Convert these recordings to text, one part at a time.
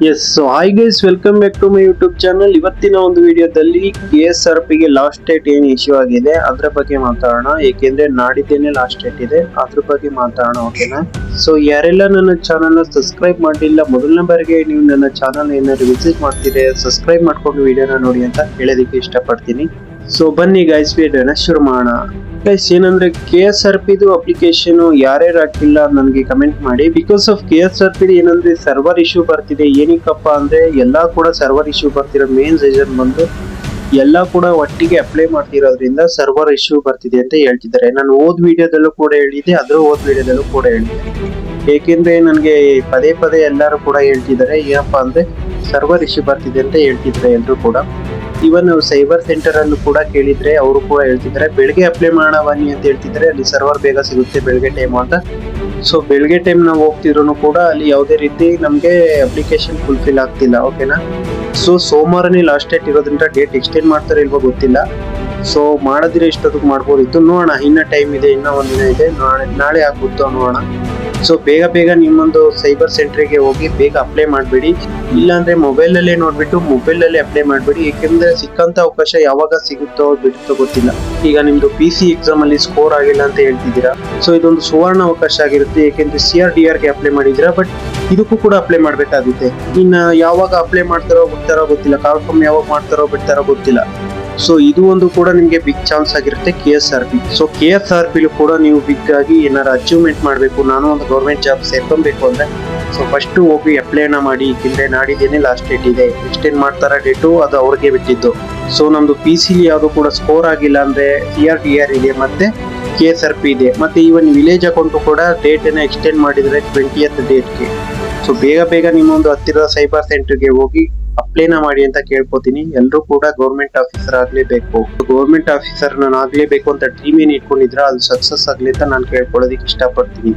S so hi guys, welcome back to my YouTube channel. ಇವತ್ತಿನ ಒಂದು ವಿಡಿಯೋದಲ್ಲಿ KSRP ಗೆ ಲಾಸ್ಟ್ ಡೇಟ್ ಏನು ಇಶ್ಯೂ ಆಗಿದೆ ಅದ್ರ ಬಗ್ಗೆ ಮಾತಾಡೋಣ. ಏಕೆಂದ್ರೆ ನಾಡಿದ್ದೇನೆ ಲಾಸ್ಟ್ ಡೇಟ್ ಇದೆ, ಅದ್ರ ಬಗ್ಗೆ ಮಾತಾಡೋಣ. ಓಕೆನಾ? ಸೊ ಯಾರೆಲ್ಲ ನನ್ನ ಚಾನಲ್ ಸಬ್ಸ್ಕ್ರೈಬ್ ಮಾಡಿಲ್ಲ, ಮೊದಲನೇ ಬಾರಿಗೆ ನೀವು ನನ್ನ ಚಾನಲ್ ಏನಾದ್ರು ವಿಸಿಟ್ ಮಾಡ್ತೀರಿ, ಸಬ್ಸ್ಕ್ರೈಬ್ ಮಾಡ್ಕೊಂಡು ವಿಡಿಯೋನ ನೋಡಿ ಅಂತ ಹೇಳೋದಕ್ಕೆ ಇಷ್ಟಪಡ್ತೀನಿ. ಸೊ ಬನ್ನಿ ಗೈಸ್, ವಿಡಿಯೋನ ಶುರು ಮಾಡೋಣ. ಗೈಸ್ ಏನಂದ್ರೆ KSRP ಅಪ್ಲಿಕೇಶನ್ ಯಾರ್ಯಾರು ಹಾಕಿಲ್ಲ ನನಗೆ ಕಮೆಂಟ್ ಮಾಡಿ. ಬಿಕಾಸ್ ಆಫ್ KSRP ಏನಂದ್ರೆ ಸರ್ವರ್ ಇಶ್ಯೂ ಬರ್ತಿದೆ. ಏನಕ್ಕಪ್ಪ ಅಂದ್ರೆ ಎಲ್ಲಾ ಕೂಡ ಸರ್ವರ್ ಇಶ್ಯೂ ಬರ್ತಿರೋ ಮೇನ್ ರೀಸನ್ ಬಂದು ಎಲ್ಲಾ ಕೂಡ ಒಟ್ಟಿಗೆ ಅಪ್ಲೈ ಮಾಡ್ತಿರೋದ್ರಿಂದ ಸರ್ವರ್ ಇಶ್ಯೂ ಬರ್ತಿದೆ ಅಂತ ಹೇಳ್ತಿದ್ದಾರೆ. ನಾನು ಓದ್ ವಿಡಿಯೋದಲ್ಲೂ ಕೂಡ ಹೇಳಿದ್ದೆ, ಓದ್ ವಿಡಿಯೋದಲ್ಲೂ ಕೂಡ ಹೇಳಿದ್ದೆ. ಏಕೆಂದ್ರೆ ನನಗೆ ಪದೇ ಪದೇ ಎಲ್ಲರೂ ಕೂಡ ಹೇಳ್ತಿದ್ದಾರೆ ಏನಪ್ಪಾ ಅಂದ್ರೆ ಸರ್ವರ್ ಇಶ್ಯೂ ಬರ್ತಿದೆ ಅಂತ ಹೇಳ್ತಿದ್ದಾರೆ ಎಲ್ರು ಕೂಡ. ಇವನ್ ಸೈಬರ್ ಸೆಂಟರ್ ಅಲ್ಲೂ ಕೂಡ ಕೇಳಿದ್ರೆ ಅವರು ಕೂಡ ಹೇಳ್ತಿದ್ದಾರೆ ಬೆಳಗ್ಗೆ ಅಪ್ಲೈ ಮಾಡೋಣ ಬನ್ನಿ ಅಂತ ಹೇಳ್ತಿದ್ದಾರೆ. ಅಲ್ಲಿ ಸರ್ವರ್ ಬೇಗ ಸಿಗುತ್ತೆ ಬೆಳಗ್ಗೆ ಟೈಮ್ ಅಂತ. ಸೊ ಬೆಳಗ್ಗೆ ಟೈಮ್ ನಾವು ಹೋಗ್ತಿದ್ರು ಕೂಡ ಅಲ್ಲಿ ಯಾವುದೇ ರೀತಿ ನಮ್ಗೆ ಅಪ್ಲಿಕೇಶನ್ ಫುಲ್ಫಿಲ್ ಆಗ್ತಿಲ್ಲ. ಓಕೆನಾ? ಸೊ ಸೋಮವಾರನೇ ಲಾಸ್ಟ್ ಡೇಟ್ ಇರೋದ್ರಿಂದ ಡೇಟ್ ಎಕ್ಸ್ಟೆಂಡ್ ಮಾಡ್ತಾರೆ ಇಲ್ವೋ ಗೊತ್ತಿಲ್ಲ. ಸೊ ಮಾಡಿದ್ರೆ ಇಷ್ಟೊತ್ತಿಗೆ ಮಾಡ್ಬೋದಿತ್ತು, ನೋಡೋಣ. ಇನ್ನ ಟೈಮ್ ಇದೆ, ಇನ್ನ ಒಂದಿನ ಇದೆ, ನಾಳೆ ಆಗ್ಬಿಟ್ಟು ನೋಡೋಣ. ಸೊ ಬೇಗ ನಿಮ್ಮೊಂದು ಸೈಬರ್ ಸೆಂಟರ್ಗೆ ಹೋಗಿ ಬೇಗ ಅಪ್ಲೈ ಮಾಡಬೇಡಿ. ಇಲ್ಲಾಂದ್ರೆ ಮೊಬೈಲ್ ಅಲ್ಲೇ ನೋಡ್ಬಿಟ್ಟು ಮೊಬೈಲ್ ಅಲ್ಲೇ ಅಪ್ಲೈ ಮಾಡಬೇಡಿ. ಏಕೆಂದ್ರೆ ಸಿಕ್ಕಂತ ಅವಕಾಶ ಯಾವಾಗ ಸಿಗುತ್ತೋ ಬಿಡುತ್ತೋ ಗೊತ್ತಿಲ್ಲ. ಈಗ ನಿಮ್ದು PC ಎಕ್ಸಾಮ್ ಅಲ್ಲಿ ಸ್ಕೋರ್ ಆಗಿಲ್ಲ ಅಂತ ಹೇಳ್ತಿದ್ದೀರಾ, ಸೊ ಇದೊಂದು ಸುವರ್ಣ ಅವಕಾಶ ಆಗಿರುತ್ತೆ. ಏಕೆಂದ್ರೆ CRDR ಗೆ ಅಪ್ಲೈ ಮಾಡಿದ್ದೀರಾ, ಬಟ್ ಇದಕ್ಕೂ ಕೂಡ ಅಪ್ಲೈ ಮಾಡ್ಬೇಕಾಗುತ್ತೆ. ಇನ್ನ ಯಾವಾಗ ಅಪ್ಲೈ ಮಾಡ್ತಾರೋ ಬಿಡ್ತಾರೋ ಗೊತ್ತಿಲ್ಲ, ಕಾಲ್ಫಾರ್ಮ್ ಯಾವಾಗ ಮಾಡ್ತಾರೋ ಬಿಡ್ತಾರೋ ಗೊತ್ತಿಲ್ಲ. ಸೊ ಇದು ಒಂದು ಕೂಡ ನಿಮ್ಗೆ ಬಿಗ್ ಚಾನ್ಸ್ ಆಗಿರುತ್ತೆ KSRP. ಸೊ KSRP ಕೂಡ ನೀವು ಬಿಗ್ ಆಗಿ ಏನಾರು ಅಚೀವ್ಮೆಂಟ್ ಮಾಡಬೇಕು, ನಾನು ಒಂದು ಗೌರ್ಮೆಂಟ್ ಜಾಬ್ ಸೇರ್ಕೊಬೇಕು ಅಂದ್ರೆ ಸೊ ಫಸ್ಟ್ ಹೋಗಿ ಅಪ್ಲೈನ ಮಾಡಿ. ಯಾಕೆಂದ್ರೆ ನಾಡಿದ್ದೇನೆ ಲಾಸ್ಟ್ ಡೇಟ್ ಇದೆ, ಎಕ್ಸ್ಟೆಂಡ್ ಮಾಡ್ತಾರ ಡೇಟು ಅದು ಅವ್ರಿಗೆ ಬಿಟ್ಟಿದ್ದು. ಸೊ ನಮ್ದು PC ಯಾವುದು ಕೂಡ ಸ್ಕೋರ್ ಆಗಿಲ್ಲ ಅಂದ್ರೆ CRDR ಇದೆ, ಮತ್ತೆ KSRP ಇದೆ, ಮತ್ತೆ ಈವನ್ ವಿಲೇಜ್ ಅಕೌಂಟ್ ಕೂಡ ಡೇಟ್ ಅನ್ನ ಎಕ್ಸ್ಟೆಂಡ್ ಮಾಡಿದ್ರೆ 20th ಡೇಟ್ಗೆ. ಸೊ ಬೇಗ ನಿಮ್ಮೊಂದು ಹತ್ತಿರದ ಸೈಬರ್ ಸೆಂಟರ್ಗೆ ಹೋಗಿ ಅಪ್ಲೈನ ಮಾಡಿ ಅಂತ ಕೇಳ್ಕೊತೀನಿ. ಎಲ್ಲರೂ ಕೂಡ ಗೌರ್ಮೆಂಟ್ ಆಫೀಸರ್ ಆಗ್ಲೇಬೇಕು, ಗೌರ್ಮೆಂಟ್ ಆಫೀಸರ್ ನಾನು ಆಗ್ಲೇಬೇಕು ಅಂತ ಡ್ರೀಮ್ ಏನ್ ಇಟ್ಕೊಂಡಿದ್ರ ಅದು ಸಕ್ಸಸ್ ಆಗ್ಲಿ ಅಂತ ನಾನು ಕೇಳ್ಕೊಳ್ಳೋದಕ್ಕೆ ಇಷ್ಟಪಡ್ತೀನಿ.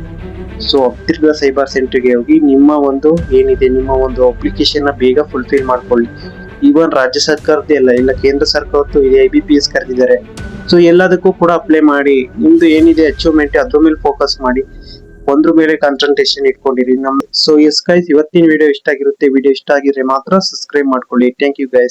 ಸೊ ಹತ್ತಿರದ ಸೈಬರ್ ಸೆಂಟರ್ಗೆ ಹೋಗಿ ನಿಮ್ಮ ಒಂದು ಏನಿದೆ ನಿಮ್ಮ ಒಂದು ಅಪ್ಲಿಕೇಶನ್ ನ ಬೇಗ ಫುಲ್ಫಿಲ್ ಮಾಡ್ಕೊಳ್ಳಿ. ಈವನ್ ರಾಜ್ಯ ಸರ್ಕಾರದ್ದು ಇಲ್ಲ ಕೇಂದ್ರ ಸರ್ಕಾರದ್ದು ಇದೆ, IBPS ಕರೆದಿದ್ದಾರೆ. ಸೊ ಎಲ್ಲದಕ್ಕೂ ಕೂಡ ಅಪ್ಲೈ ಮಾಡಿ. ನಿಮ್ದು ಏನಿದೆ ಅಚೀವ್ಮೆಂಟ್ ಅದ್ರ ಮೇಲೆ ಫೋಕಸ್ ಮಾಡಿ, ಒಂದ್ರ ಮೇಲೆ ಕಾನ್ಸಂಟ್ರೇಷನ್ ಇಟ್ಕೊಂಡಿರಿ. ಸೊ ಎಸ್ ಗೈಸ್, ಇವತ್ತಿನ ವಿಡಿಯೋ ಇಷ್ಟ ಆಗಿರುತ್ತೆ. ವಿಡಿಯೋ ಇಷ್ಟ ಆಗಿದ್ರೆ ಮಾತ್ರ ಸಬ್ಸ್ಕ್ರೈಬ್ ಮಾಡ್ಕೊಳ್ಳಿ. Thank you guys.